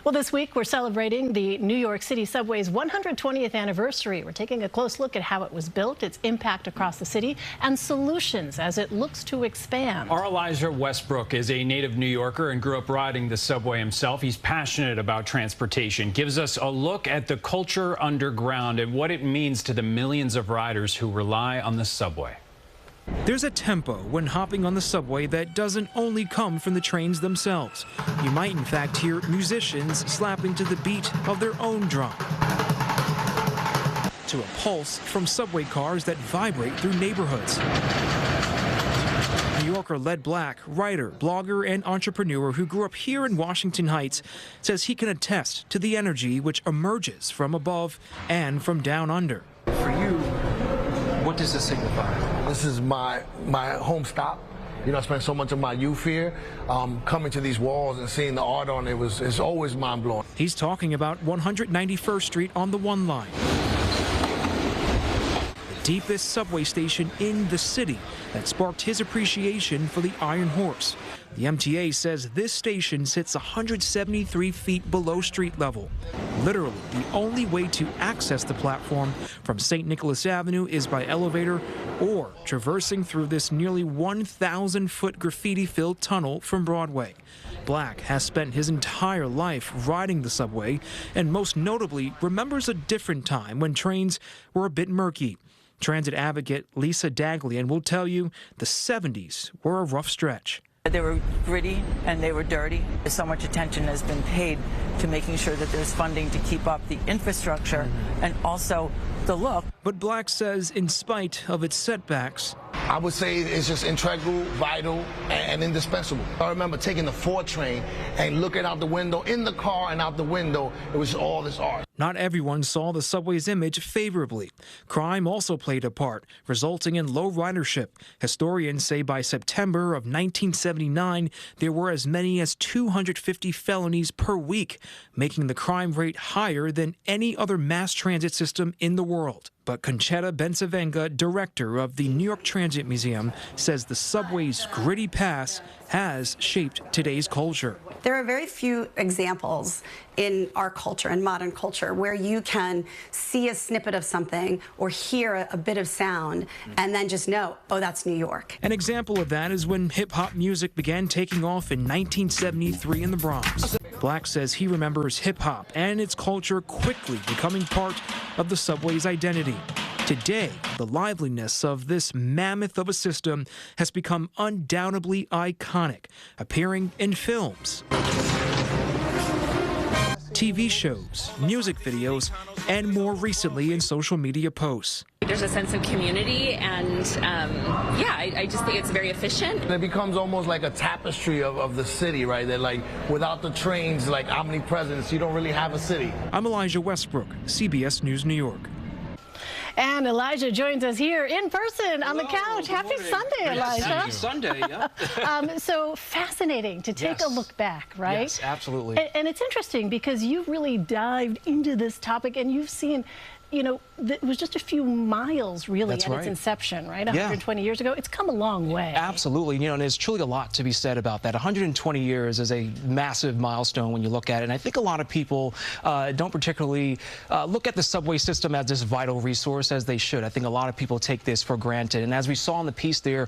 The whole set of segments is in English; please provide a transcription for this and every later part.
Well, this week we're celebrating the New York City subway's 120th anniversary. We're taking a close look at how it was built, its impact across the city, and solutions as it looks to expand. Our Elijah Westbrook is a native New Yorker and grew up riding the subway himself. He's passionate about transportation, gives us a look at the culture underground and what it means to the millions of riders who rely on the subway. There's a tempo when hopping on the subway that doesn't only come from the trains themselves. You might in fact hear musicians slapping to the beat of their own drum, to a pulse from subway cars that vibrate through neighborhoods. New Yorker Led Black, writer, blogger, and entrepreneur who grew up here in Washington Heights, says he can attest to the energy which emerges from above and from down under. For you, what does this signify? This is my home stop. You know, I spent so much of my youth here. Coming to these walls and seeing the art on it it's always mind-blowing. He's talking about 191st Street on the One Line, the deepest subway station in the city that sparked his appreciation for the Iron Horse. The MTA says this station sits 173 feet below street level. Literally, the only way to access the platform from St. Nicholas Avenue is by elevator or traversing through this nearly 1,000-foot graffiti-filled tunnel from Broadway. Black has spent his entire life riding the subway and most notably remembers a different time when trains were a bit murky. Transit advocate Lisa Daglian will tell you the 70s were a rough stretch. They were gritty and they were dirty. So much attention has been paid to making sure that there's funding to keep up the infrastructure and also the look. But Black says in spite of its setbacks, I would say it's just integral, vital, and indispensable. I remember taking the 4 train and looking out the window, in the car and out the window, it was all this art. Not everyone saw the subway's image favorably. Crime also played a part, resulting in low ridership. Historians say by September of 1979, there were as many as 250 felonies per week, making the crime rate higher than any other mass transit system in the world. But Conchetta Bensavenga, director of the New York Transit Museum, says the subway's gritty past has shaped today's culture. There are very few examples in our culture, in modern culture, where you can see a snippet of something or hear a bit of sound and then just know, oh, that's New York. An example of that is when hip-hop music began taking off in 1973 in the Bronx. Black says he remembers hip-hop and its culture quickly becoming part of the subway's identity. Today, the liveliness of this mammoth of a system has become undoubtedly iconic, appearing in films, TV shows, music videos, and more recently in social media posts. There's a sense of community and I just think it's very efficient. And it becomes almost like a tapestry of the city, right? That like without the trains, like omnipresence, you don't really have a city. I'm Elijah Westbrook, CBS News New York. And Elijah joins us here in person on the couch. Happy Sunday, Elijah. Happy Sunday, yeah. So fascinating to take a look back, right? Yes, absolutely. And it's interesting because you really dived into this topic and you've seen, you know, it was just a few miles really at its inception, right? 120 years ago. It's come a long way. Absolutely. You know, and there's truly a lot to be said about that. 120 years is a massive milestone when you look at it. And I think a lot of people don't particularly look at the subway system as this vital resource as they should. I think a lot of people take this for granted. And as we saw in the piece there,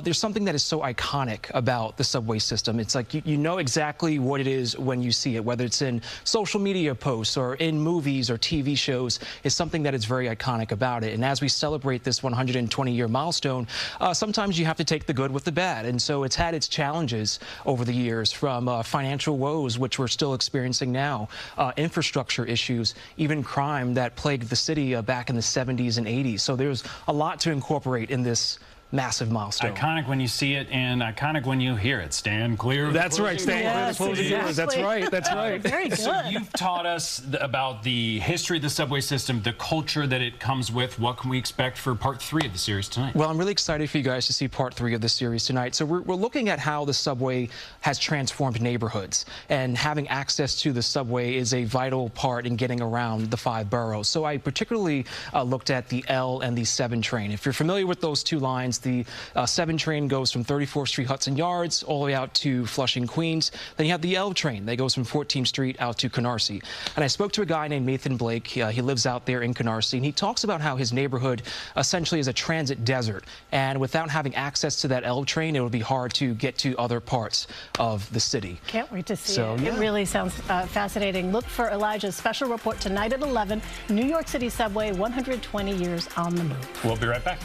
there's something that is so iconic about the subway system. It's like you know exactly what it is when you see it, whether it's in social media posts or in movies or TV shows. It's something that is very iconic about it. And as we celebrate this 120-year milestone, sometimes you have to take the good with the bad. And so it's had its challenges over the years, from financial woes, which we're still experiencing now, infrastructure issues, even crime that plagued the city back in the 70s and 80s. So there's a lot to incorporate in this massive milestone. Iconic when you see it and iconic when you hear it. Stand clear. That's right. Stand clear of the closing doors. That's right. That's right. Very good. So you've taught us about the history of the subway system, the culture that it comes with. What can we expect for part 3 of the series tonight? Well, I'm really excited for you guys to see part 3 of the series tonight. So we're looking at how the subway has transformed neighborhoods, and having access to the subway is a vital part in getting around the 5 boroughs. So I particularly looked at the L and the 7 train. If you're familiar with those two lines, The 7 train goes from 34th Street Hudson Yards all the way out to Flushing, Queens. Then you have the L train that goes from 14th Street out to Canarsie. And I spoke to a guy named Nathan Blake. He lives out there in Canarsie, and he talks about how his neighborhood essentially is a transit desert. And without having access to that L train, it would be hard to get to other parts of the city. Can't wait to see So, it. yeah. It really sounds fascinating. Look for Elijah's special report tonight at 11. New York City subway, 120 years on the move. We'll be right back.